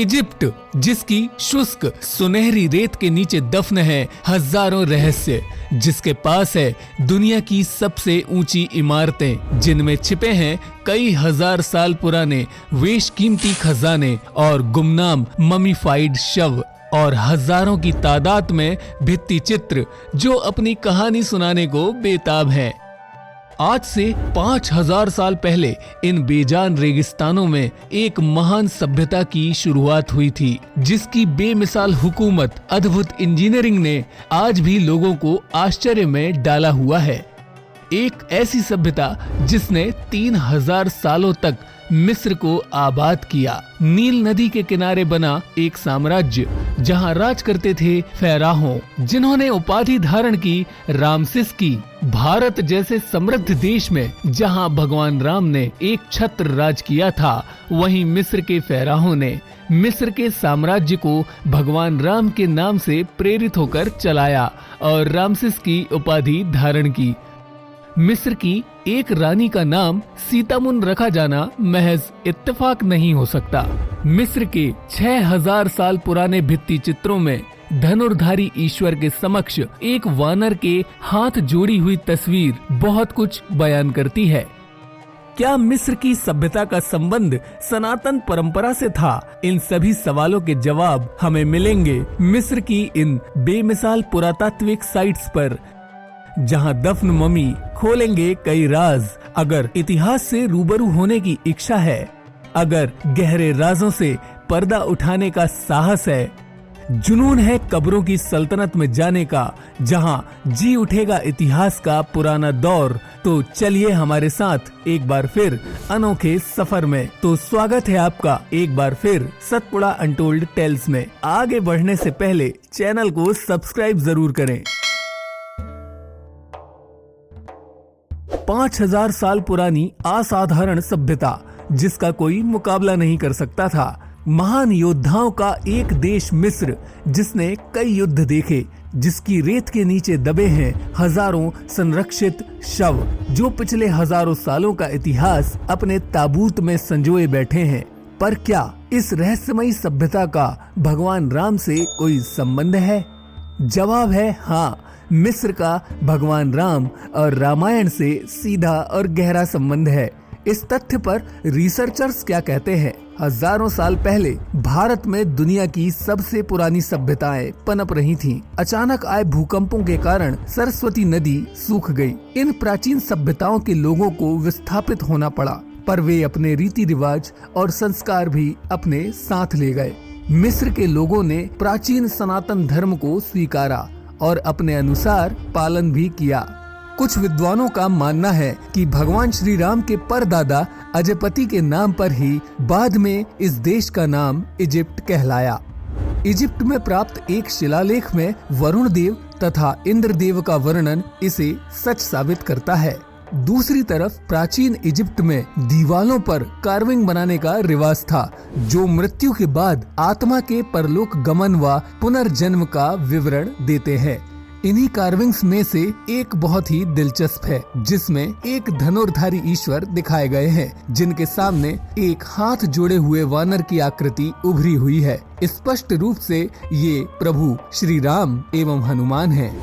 Egypt, जिसकी शुष्क सुनहरी रेत के नीचे दफन है हजारों रहस्य, जिसके पास है दुनिया की सबसे ऊंची इमारतें, जिनमें छिपे हैं कई हजार साल पुराने बेशकीमती खजाने और गुमनाम ममीफाइड शव और हजारों की तादाद में भित्ति चित्र जो अपनी कहानी सुनाने को बेताब हैं। आज से 5000 साल पहले इन बेजान रेगिस्तानों में एक महान सभ्यता की शुरुआत हुई थी, जिसकी बेमिसाल हुकूमत, अद्भुत इंजीनियरिंग ने आज भी लोगों को आश्चर्य में डाला हुआ है। एक ऐसी सभ्यता जिसने 3000 सालों तक मिस्र को आबाद किया। नील नदी के किनारे बना एक साम्राज्य जहां राज करते थे फेराहों, जिन्होंने उपाधि धारण की रामसिस की। भारत जैसे समृद्ध देश में जहां भगवान राम ने एक छत्र राज किया था, वहीं मिस्र के फेराहों ने मिस्र के साम्राज्य को भगवान राम के नाम से प्रेरित होकर चलाया और रामसिस की उपाधि धारण की। मिस्र की एक रानी का नाम सीतामुन रखा जाना महज इत्तेफाक नहीं हो सकता। मिस्र के 6000 साल पुराने भित्ति चित्रों में धनुर्धारी ईश्वर के समक्ष एक वानर के हाथ जोड़ी हुई तस्वीर बहुत कुछ बयान करती है। क्या मिस्र की सभ्यता का संबंध सनातन परंपरा से था? इन सभी सवालों के जवाब हमें मिलेंगे मिस्र की इन बेमिसाल पुरातात्विक साइट्स पर, जहां दफन ममी खोलेंगे कई राज। अगर इतिहास से रूबरू होने की इच्छा है, अगर गहरे राजों से पर्दा उठाने का साहस है, जुनून है कब्रों की सल्तनत में जाने का, जहां जी उठेगा इतिहास का पुराना दौर, तो चलिए हमारे साथ एक बार फिर अनोखे सफर में। तो स्वागत है आपका एक बार फिर सतपुड़ा अनटोल्ड टेल्स में। आगे बढ़ने से पहले चैनल को सब्सक्राइब जरूर करें। 5000 साल पुरानी असाधारण सभ्यता, जिसका कोई मुकाबला नहीं कर सकता था। महान योद्धाओं का एक देश मिस्र, जिसने कई युद्ध देखे, जिसकी रेत के नीचे दबे हैं हजारों संरक्षित शव, जो पिछले हजारों सालों का इतिहास अपने ताबूत में संजोए बैठे हैं। पर क्या इस रहस्यमयी सभ्यता का भगवान राम से कोई संबंध है? जवाब है हाँ। मिस्र का भगवान राम और रामायण से सीधा और गहरा संबंध है। इस तथ्य पर रिसर्चर्स क्या कहते हैं? हजारों साल पहले भारत में दुनिया की सबसे पुरानी सभ्यताएं पनप रही थीं। अचानक आए भूकंपों के कारण सरस्वती नदी सूख गई। इन प्राचीन सभ्यताओं के लोगों को विस्थापित होना पड़ा, पर वे अपने रीति रिवाज और संस्कार भी अपने साथ ले गए। मिस्र के लोगों ने प्राचीन सनातन धर्म को स्वीकारा और अपने अनुसार पालन भी किया। कुछ विद्वानों का मानना है कि भगवान श्री राम के परदादा अजयपति के नाम पर ही बाद में इस देश का नाम इजिप्ट कहलाया। इजिप्ट में प्राप्त एक शिलालेख में वरुण देव तथा इंद्र देव का वर्णन इसे सच साबित करता है। दूसरी तरफ प्राचीन इजिप्ट में दीवालों पर कार्विंग बनाने का रिवाज था, जो मृत्यु के बाद आत्मा के परलोक गमन व पुनर्जन्म का विवरण देते हैं। इन्हीं कार्विंग्स में से एक बहुत ही दिलचस्प है, जिसमें एक धनुर्धारी ईश्वर दिखाए गए हैं, जिनके सामने एक हाथ जोड़े हुए वानर की आकृति उभरी हुई है। स्पष्ट रूप से ये प्रभु श्री राम एवं हनुमान हैं।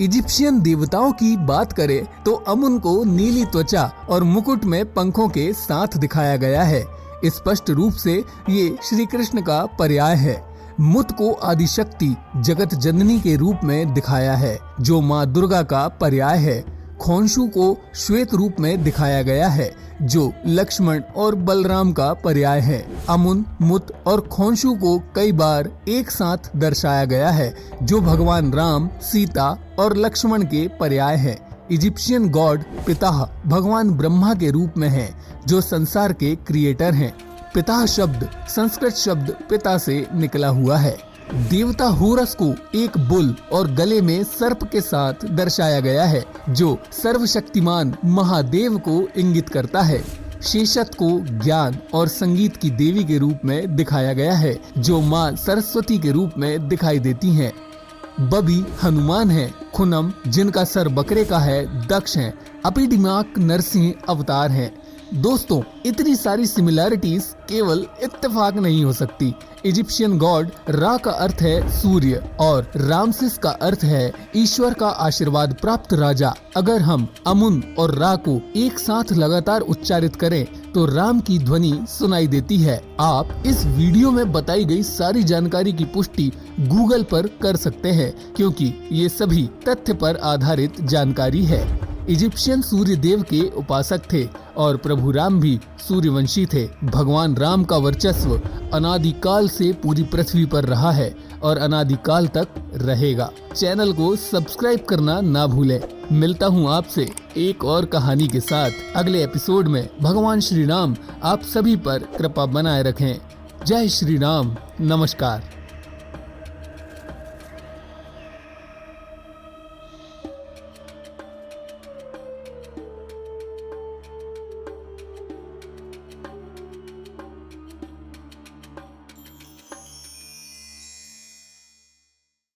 इजिप्शियन देवताओं की बात करें तो अमुन को नीली त्वचा और मुकुट में पंखों के साथ दिखाया गया है। स्पष्ट रूप से ये श्री कृष्ण का पर्याय है। मुत को आदिशक्ति जगत जननी के रूप में दिखाया है, जो माँ दुर्गा का पर्याय है। खोंशु को श्वेत रूप में दिखाया गया है, जो लक्ष्मण और बलराम का पर्याय है। अमुन, मुत और खोंशु को कई बार एक साथ दर्शाया गया है, जो भगवान राम, सीता और लक्ष्मण के पर्याय है। इजिप्शियन गॉड पिताह भगवान ब्रह्मा के रूप में है, जो संसार के क्रिएटर हैं। पिताह शब्द संस्कृत शब्द पिता से निकला हुआ है। देवता होरस को एक बुल और गले में सर्प के साथ दर्शाया गया है, जो सर्वशक्तिमान महादेव को इंगित करता है। शेषत को ज्ञान और संगीत की देवी के रूप में दिखाया गया है, जो माँ सरस्वती के रूप में दिखाई देती हैं। बबी हनुमान है। खुनम, जिनका सर बकरे का है, दक्ष हैं। अपिडिमाक नरसिंह अवतार हैं। दोस्तों, इतनी सारी सिमिलैरिटीज केवल इत्तेफाक नहीं हो सकती। इजिप्शियन गॉड रा का अर्थ है सूर्य और रामसिस का अर्थ है ईश्वर का आशीर्वाद प्राप्त राजा। अगर हम अमुन और रा को एक साथ लगातार उच्चारित करें तो राम की ध्वनि सुनाई देती है। आप इस वीडियो में बताई गई सारी जानकारी की पुष्टि गूगल पर कर सकते हैं, क्योंकि ये सभी तथ्य पर आधारित जानकारी है। इजिप्शियन सूर्य देव के उपासक थे और प्रभु राम भी सूर्यवंशी थे। भगवान राम का वर्चस्व अनादिकाल से पूरी पृथ्वी पर रहा है और अनादिकाल तक रहेगा। चैनल को सब्सक्राइब करना ना भूलें। मिलता हूँ आपसे एक और कहानी के साथ अगले एपिसोड में। भगवान श्री राम आप सभी पर कृपा बनाए रखें। जय श्री राम। नमस्कार।